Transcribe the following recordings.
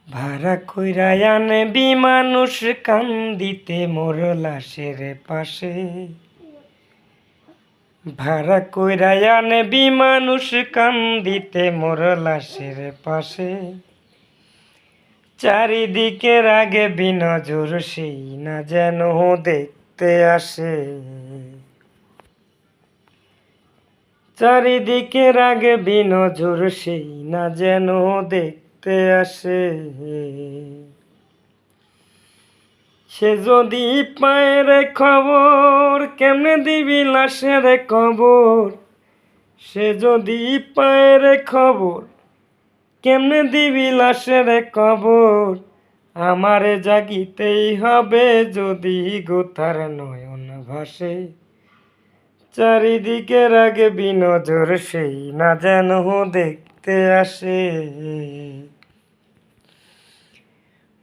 ভাড়া কইরা আনবি মানুষ কান্দিতে মোর লাশের পাশে। ভাড়া কইরা আনবি মানুষ কান্দিতে মোর লাশের পাশে। চারিদিকে রাগে বিনজর সেই না যেন দেখতে আসে। চারিদিকে রাগে বিনজর সেই না যেন দেখতে আসে। সে যদি পায় রে খবর কেমনে দিবি লাশের কবর। সে যদি পায় রে খবর কেমনে দিবি লাশের কবর। আমারে জাগিতেই হবে যদি গোথার নয়ন ভাসে। চারিদিকে রাগে বিনজর সেই না যেন দেখতে আসে।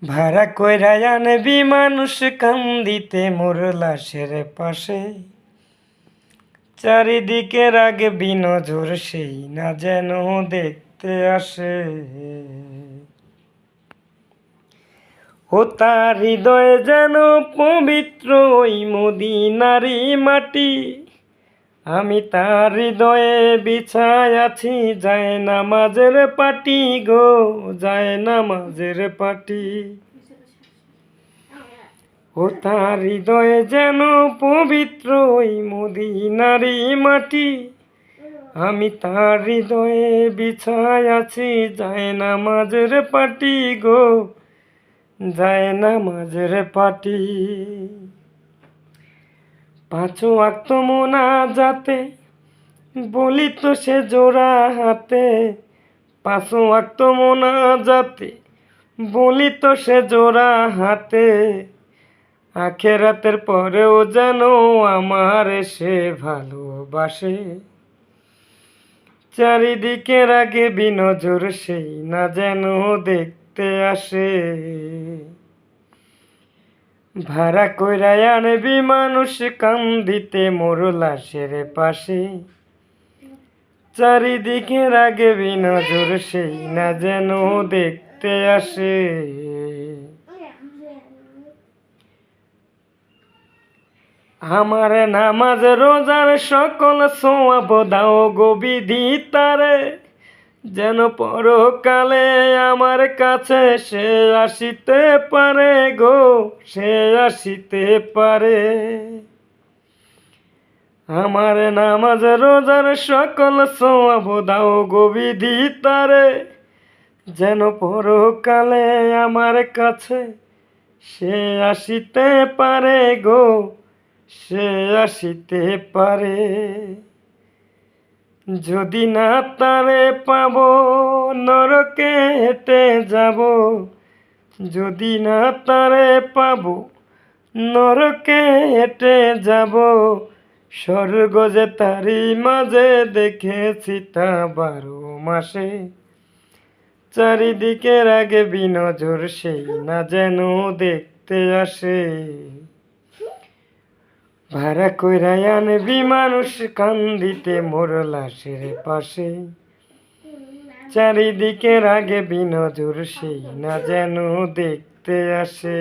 ভাড়া কইরা আনবি মানুষ কান্দিতে মোর লাশের পাশে। চারিদিকে রাগে বিনজর সেই না যেন দেখতে আসে। ও তার হৃদয়ে যেন পবিত্র ওই মদিনারি মাটি। আমি তার হৃদয়ে বিছায় আছি যায় নামাজের পাটি গো, যায় নামাজের পাটি। ও তার হৃদয়ে যেন পবিত্র ওই মদিনারি মাটি। আমি তার হৃদয়ে বিছায় আছি যায় নামাজের পাটি গো, যায় নামাজের পাটি। পাঁচ ওয়াক্ত মোনাজাতে বলি তো সে জোড়া হাতে। পাঁচ ওয়াক্ত মোনাজাতে বলি তো সে জোড়া হাতে। আখেরাতের পরেও যেন আমার সে ভালোবাসে। চারিদিকে রাগে বিনজর সেই না যেন দেখতে আসে। ভাড়া কইরা আনবি মানুষ কান্দিতে মোর লাশের পাশে। চারিদিকে রাগে বিনজর সেই না যেন দেখতে আসে। আমার নামাজ রোজার সকল সোয়াব দাও গো বিধি তারে। যেন পরকালে আমার কাছে সে আসিতে পারে গো, সে আসিতে পারে। আমার নামাজ রোজার সকল সোয়াব দাও গো বিধি তারে। যেন পরকালে আমার কাছে সে আসিতে পারে গো, সে আসিতে পারে। যদি না তারে পাব নরকে হেঁটে যাব। যদি না তারে পাব নরকে হেঁটে যাব। স্বর্গ যে তারি মাঝে দেখেছি তা 12 মাসে। চারিদিকে রাগে বিনজর সেই না যেন দেখতে আসে। ভাড়া কইরা আনবি মানুষ কান্দিতে মোর লাশের পাশে। চারিদিকে রাগে বিনজর সেই না যেন দেখতে আসে।